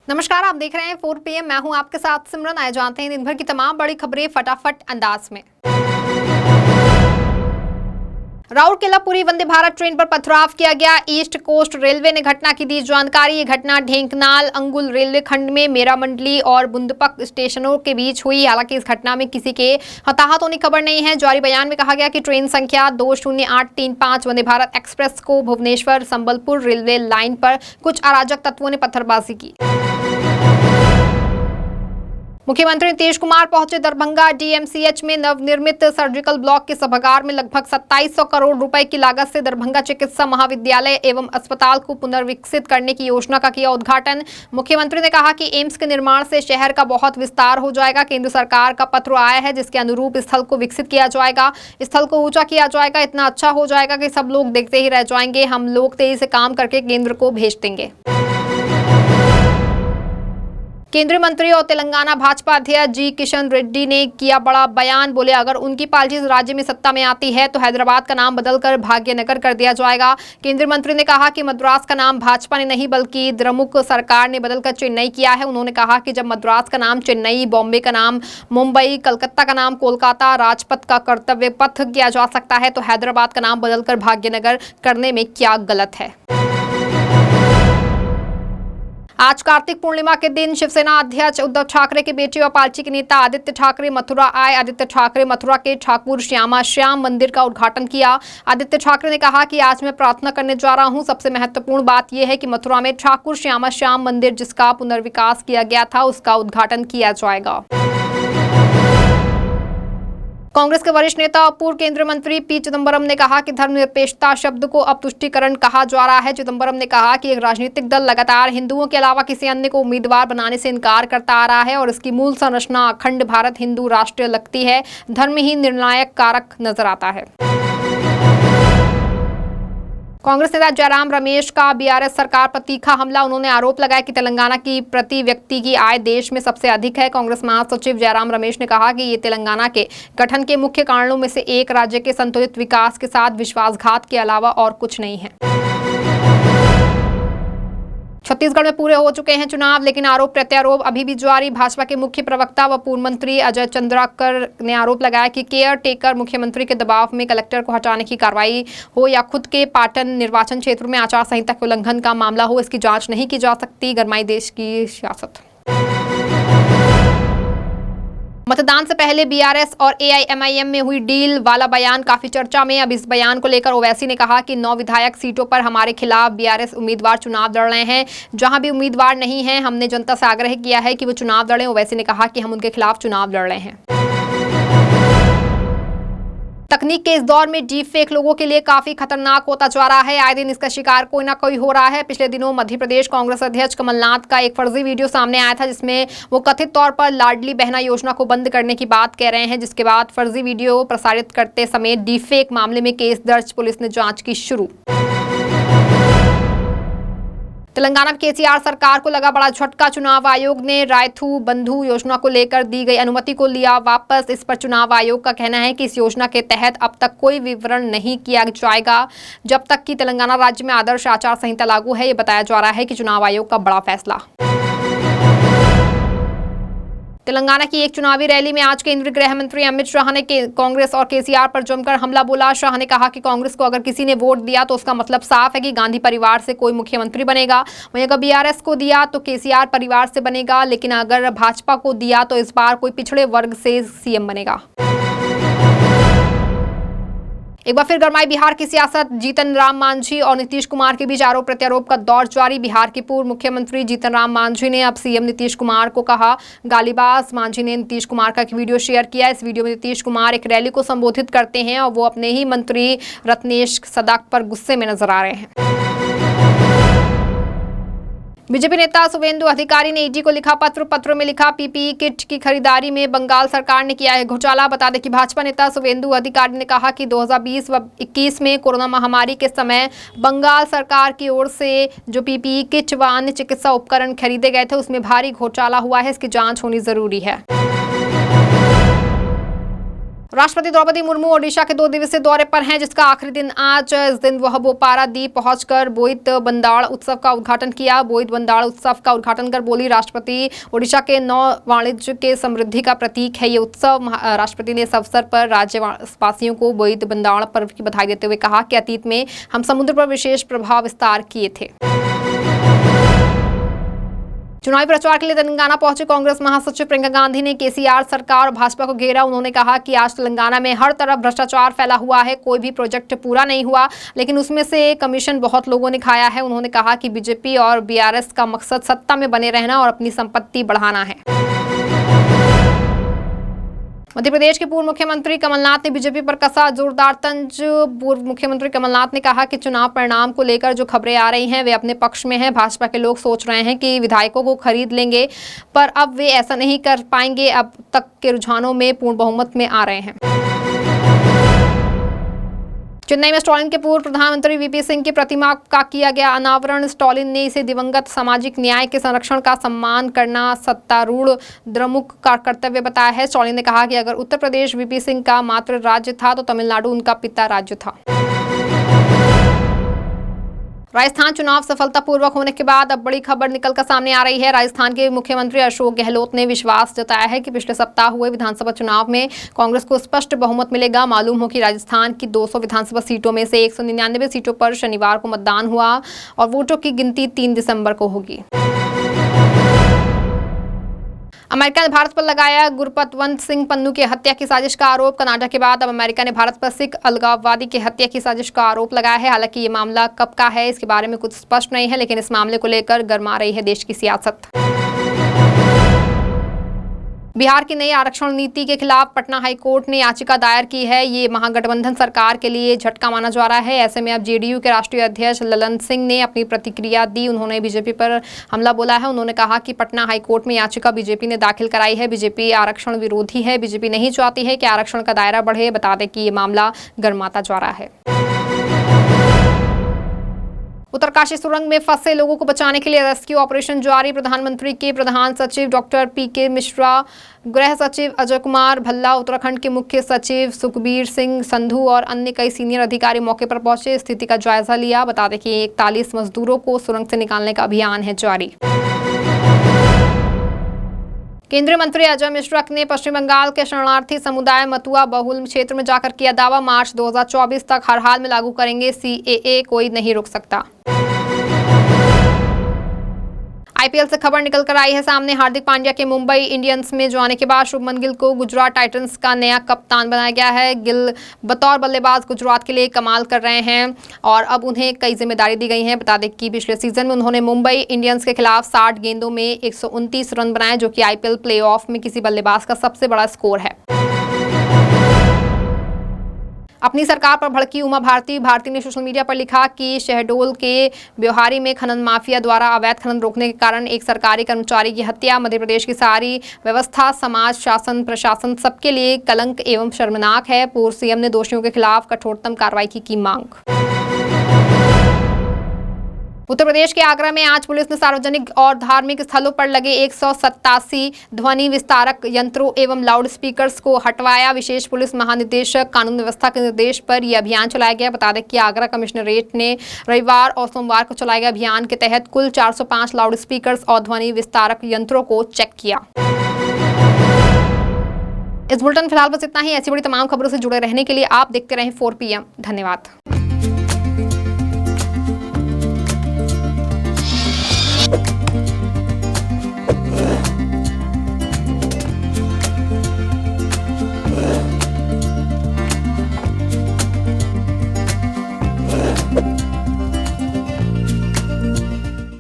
नमस्कार, आप देख रहे हैं 4 PM। मैं हूं आपके साथ सिमरन। आए जानते हैं दिन भर की तमाम बड़ी खबरें फटाफट अंदाज में। राउरकेला पुरी वंदे भारत ट्रेन पर पथराव किया गया। ईस्ट कोस्ट रेलवे ने घटना की दी जानकारी। ये घटना ढेंकनाल अंगुल रेलवे खंड में मेरामंडली और बुंदपक स्टेशनों के बीच हुई। हालांकि इस घटना में किसी के हताहत होने की खबर नहीं है। जारी बयान में कहा गया कि ट्रेन संख्या 20835 वंदे भारत एक्सप्रेस को भुवनेश्वर संबलपुर रेलवे लाइन पर कुछ अराजक तत्वों ने पत्थरबाजी की। मुख्यमंत्री नीतीश कुमार पहुंचे दरभंगा। डीएमसीएच में नवनिर्मित सर्जिकल ब्लॉक के सभागार में लगभग 2700 करोड़ रुपए की लागत से दरभंगा चिकित्सा महाविद्यालय एवं अस्पताल को पुनर्विकसित करने की योजना का किया उद्घाटन। मुख्यमंत्री ने कहा कि एम्स के निर्माण से शहर का बहुत विस्तार हो जाएगा। केंद्र सरकार का पत्र आया है जिसके अनुरूप स्थल को विकसित किया जाएगा, स्थल को ऊंचा किया जाएगा। इतना अच्छा हो जाएगा कि सब लोग देखते ही रह जाएंगे। हम लोग तेजी से काम करके केंद्र को भेज देंगे। केंद्रीय मंत्री और तेलंगाना भाजपा अध्यक्ष जी किशन रेड्डी ने किया बड़ा बयान। बोले, अगर उनकी पार्टी राज्य में सत्ता में आती है तो हैदराबाद का नाम बदलकर भाग्यनगर कर दिया जाएगा। केंद्रीय मंत्री ने कहा कि मद्रास का नाम भाजपा ने नहीं बल्कि द्रमुक सरकार ने बदलकर चेन्नई किया है। उन्होंने कहा कि जब मद्रास का नाम चेन्नई, बॉम्बे का नाम मुंबई, कलकत्ता का नाम कोलकाता, राजपथ का कर्तव्य पथ किया जा सकता है तो हैदराबाद का नाम बदलकर भाग्यनगर करने में क्या गलत है। आज कार्तिक पूर्णिमा के दिन शिवसेना अध्यक्ष उद्धव ठाकरे के बेटे और पार्टी के नेता आदित्य ठाकरे मथुरा आए। आदित्य ठाकरे मथुरा के ठाकुर श्याम मंदिर का उद्घाटन किया। आदित्य ठाकरे ने कहा कि आज मैं प्रार्थना करने जा रहा हूं। सबसे महत्वपूर्ण बात यह है कि मथुरा में ठाकुर श्याम मंदिर जिसका पुनर्विकास किया गया था उसका उद्घाटन किया जाएगा। कांग्रेस के वरिष्ठ नेता और पूर्व केंद्रीय मंत्री पी चिदंबरम ने कहा कि धर्मनिरपेक्षता शब्द को अब तुष्टीकरण कहा जा रहा है। चिदंबरम ने कहा कि एक राजनीतिक दल लगातार हिंदुओं के अलावा किसी अन्य को उम्मीदवार बनाने से इनकार करता आ रहा है और इसकी मूल संरचना अखंड भारत हिंदू राष्ट्र लगती है। धर्म ही निर्णायक कारक नजर आता है। कांग्रेस नेता जयराम रमेश का बीआरएस सरकार पर तीखा हमला। उन्होंने आरोप लगाया कि तेलंगाना की प्रति व्यक्ति की आय देश में सबसे अधिक है। कांग्रेस महासचिव जयराम रमेश ने कहा कि ये तेलंगाना के गठन के मुख्य कारणों में से एक राज्य के संतुलित विकास के साथ विश्वासघात के अलावा और कुछ नहीं है। छत्तीसगढ़ में पूरे हो चुके हैं चुनाव, लेकिन आरोप प्रत्यारोप अभी भी जारी। भाजपा के मुख्य प्रवक्ता व पूर्व मंत्री अजय चंद्राकर ने आरोप लगाया कि केयर टेकर मुख्यमंत्री के दबाव में कलेक्टर को हटाने की कार्रवाई हो या खुद के पाटन निर्वाचन क्षेत्र में आचार संहिता के उल्लंघन का मामला हो, इसकी जांच नहीं की जा सकती। गरमाई देश की सियासत। मतदान से पहले बीआरएस और एआईएमआईएम में हुई डील वाला बयान काफी चर्चा में। अब इस बयान को लेकर ओवैसी ने कहा कि 9 विधायक सीटों पर हमारे खिलाफ बीआरएस उम्मीदवार चुनाव लड़ रहे हैं। जहां भी उम्मीदवार नहीं है हमने जनता से आग्रह किया है कि वो चुनाव लड़ें। ओवैसी ने कहा कि हम उनके खिलाफ चुनाव लड़ रहे हैं। तकनीक के इस दौर में डीप फेक लोगों के लिए काफी खतरनाक होता जा रहा है। आए दिन इसका शिकार कोई ना कोई हो रहा है। पिछले दिनों मध्य प्रदेश कांग्रेस अध्यक्ष कमलनाथ का एक फर्जी वीडियो सामने आया था जिसमें वो कथित तौर पर लाडली बहना योजना को बंद करने की बात कह रहे हैं, जिसके बाद फर्जी वीडियो प्रसारित करते समय डीप फेक मामले में केस दर्ज, पुलिस ने जांच की शुरू। तेलंगाना में केसीआर सरकार को लगा बड़ा झटका। चुनाव आयोग ने रायथू बंधु योजना को लेकर दी गई अनुमति को लिया वापस। इस पर चुनाव आयोग का कहना है कि इस योजना के तहत अब तक कोई विवरण नहीं किया जाएगा जब तक कि तेलंगाना राज्य में आदर्श आचार संहिता लागू है। ये बताया जा रहा है कि चुनाव आयोग का बड़ा फैसला। तेलंगाना की एक चुनावी रैली में आज केंद्रीय गृह मंत्री अमित शाह ने कांग्रेस और केसीआर पर जमकर हमला बोला। शाह ने कहा कि कांग्रेस को अगर किसी ने वोट दिया तो उसका मतलब साफ है कि गांधी परिवार से कोई मुख्यमंत्री बनेगा। वहीं अगर बीआरएस को दिया तो केसीआर परिवार से बनेगा, लेकिन अगर भाजपा को दिया तो इस बार कोई पिछड़े वर्ग से सीएम बनेगा। एक बार फिर गरमाई बिहार की सियासत। जीतन राम मांझी और नीतीश कुमार के बीच आरोप प्रत्यारोप का दौर जारी। बिहार के पूर्व मुख्यमंत्री जीतन राम मांझी ने अब सीएम नीतीश कुमार को कहा गालीबाज। मांझी ने नीतीश कुमार का एक वीडियो शेयर किया। इस वीडियो में नीतीश कुमार एक रैली को संबोधित करते हैं और वो अपने ही मंत्री रत्नेश सदाक पर गुस्से में नजर आ रहे हैं। बीजेपी नेता शुवेंदु अधिकारी ने ईडी को लिखा पत्र में लिखा पीपीई किट की खरीदारी में बंगाल सरकार ने किया है घोटाला। बता दें कि भाजपा नेता शुवेंदु अधिकारी ने कहा कि 2020 व 21 में कोरोना महामारी के समय बंगाल सरकार की ओर से जो पीपीई किट व अन्य चिकित्सा उपकरण खरीदे गए थे उसमें भारी घोटाला हुआ है। इसकी जांच होनी जरूरी है। राष्ट्रपति द्रौपदी मुर्मू ओडिशा के 2 दिवसीय दौरे पर हैं, जिसका आखिरी दिन आज। इस दिन वह बोपारादीप पहुंचकर बोईत बंदाड़ उत्सव का उद्घाटन किया। बोईत बंदाड़ उत्सव का उद्घाटन कर बोली, राष्ट्रपति ओडिशा के नौ वाणिज्य के समृद्धि का प्रतीक है ये उत्सव। राष्ट्रपति ने इस अवसर पर राज्यवासियों को बोईत बंदाड़ पर्व की बधाई देते हुए कहा कि अतीत में हम समुद्र पर विशेष प्रभाव विस्तार किए थे। चुनावी प्रचार के लिए तेलंगाना पहुंचे कांग्रेस महासचिव प्रियंका गांधी ने केसीआर सरकार और भाजपा को घेरा। उन्होंने कहा कि आज तेलंगाना में हर तरफ भ्रष्टाचार फैला हुआ है, कोई भी प्रोजेक्ट पूरा नहीं हुआ, लेकिन उसमें से कमीशन बहुत लोगों ने खाया है। उन्होंने कहा कि बीजेपी और बीआरएस का मकसद सत्ता में बने रहना और अपनी संपत्ति बढ़ाना है। मध्य प्रदेश के पूर्व मुख्यमंत्री कमलनाथ ने बीजेपी पर कसा जोरदार तंज। पूर्व मुख्यमंत्री कमलनाथ ने कहा कि चुनाव परिणाम को लेकर जो खबरें आ रही हैं वे अपने पक्ष में हैं। भाजपा के लोग सोच रहे हैं कि विधायकों को खरीद लेंगे, पर अब वे ऐसा नहीं कर पाएंगे। अब तक के रुझानों में पूर्ण बहुमत में आ रहे हैं। चेन्नई में स्टालिन के पूर्व प्रधानमंत्री वीपी सिंह की प्रतिमा का किया गया अनावरण। स्टालिन ने इसे दिवंगत सामाजिक न्याय के संरक्षण का सम्मान करना सत्तारूढ़ द्रमुक का कर्तव्य बताया है। स्टालिन ने कहा कि अगर उत्तर प्रदेश वीपी सिंह का मातृ राज्य था तो तमिलनाडु उनका पिता राज्य था। राजस्थान चुनाव सफलतापूर्वक होने के बाद अब बड़ी खबर निकलकर सामने आ रही है। राजस्थान के मुख्यमंत्री अशोक गहलोत ने विश्वास जताया है कि पिछले सप्ताह हुए विधानसभा चुनाव में कांग्रेस को स्पष्ट बहुमत मिलेगा। मालूम हो कि राजस्थान की 200 विधानसभा सीटों में से 199 सीटों पर शनिवार को मतदान हुआ और वोटों की गिनती 3 दिसंबर को होगी। अमेरिका ने भारत पर लगाया गुरपतवंत सिंह पन्नू की हत्या की साजिश का आरोप। कनाडा के बाद अब अमेरिका ने भारत पर सिख अलगाववादी की हत्या की साजिश का आरोप लगाया है। हालांकि ये मामला कब का है इसके बारे में कुछ स्पष्ट नहीं है, लेकिन इस मामले को लेकर गरमा रही है देश की सियासत। बिहार की नई आरक्षण नीति के खिलाफ पटना हाईकोर्ट ने याचिका दायर की है। ये महागठबंधन सरकार के लिए झटका माना जा रहा है। ऐसे में अब जेडीयू के राष्ट्रीय अध्यक्ष ललन सिंह ने अपनी प्रतिक्रिया दी। उन्होंने बीजेपी पर हमला बोला है। उन्होंने कहा कि पटना हाईकोर्ट में याचिका बीजेपी ने दाखिल कराई है। बीजेपी आरक्षण विरोधी है। बीजेपी नहीं चाहती है कि आरक्षण का दायरा बढ़े। बता दें कि ये मामला गरमाता जा रहा है। उत्तरकाशी सुरंग में फंसे लोगों को बचाने के लिए रेस्क्यू ऑपरेशन जारी। प्रधानमंत्री के प्रधान सचिव डॉक्टर पीके मिश्रा, गृह सचिव अजय कुमार भल्ला, उत्तराखंड के मुख्य सचिव सुखबीर सिंह संधू और अन्य कई सीनियर अधिकारी मौके पर पहुंचे, स्थिति का जायजा लिया। बता दें कि 41 मजदूरों को सुरंग से निकालने का अभियान है जारी। केंद्रीय मंत्री अजय मिश्रा ने पश्चिम बंगाल के शरणार्थी समुदाय मतुआ बहुल क्षेत्र में जाकर किया दावा, मार्च 2024 तक हर हाल में लागू करेंगे सीएए, कोई नहीं रोक सकता। आईपीएल से खबर निकल कर आई है सामने। हार्दिक पांड्या के मुंबई इंडियंस में जाने के बाद शुभमन गिल को गुजरात टाइटंस का नया कप्तान बनाया गया है। गिल बतौर बल्लेबाज गुजरात के लिए कमाल कर रहे हैं और अब उन्हें कई जिम्मेदारी दी गई है। बता दें कि पिछले सीजन में उन्होंने मुंबई इंडियंस के खिलाफ 60 गेंदों में 129 रन बनाए, जो कि आईपीएल प्लेऑफ में किसी बल्लेबाज का सबसे बड़ा स्कोर है। अपनी सरकार पर भड़की उमा भारती ने सोशल मीडिया पर लिखा कि शहडोल के ब्योहारी में खनन माफिया द्वारा अवैध खनन रोकने के कारण एक सरकारी कर्मचारी की हत्या मध्य प्रदेश की सारी व्यवस्था, समाज, शासन, प्रशासन सबके लिए कलंक एवं शर्मनाक है। पूर्व सीएम ने दोषियों के खिलाफ कठोरतम कार्रवाई की मांग। उत्तर प्रदेश के आगरा में आज पुलिस ने सार्वजनिक और धार्मिक स्थलों पर लगे 187 ध्वनि विस्तारक यंत्रों एवं लाउड स्पीकर्स को हटवाया। विशेष पुलिस महानिदेशक कानून व्यवस्था के निर्देश पर यह अभियान चलाया गया। बता दें कि आगरा कमिश्नरेट ने रविवार और सोमवार को चलाए गए अभियान के तहत कुल 405 लाउड स्पीकर्स और ध्वनि विस्तारक यंत्रों को चेक किया। इस बुलेटिन फिलहाल बस इतना ही। ऐसी बड़ी तमाम खबरों से जुड़े रहने के लिए आप देखते रहें 4 PM। धन्यवाद।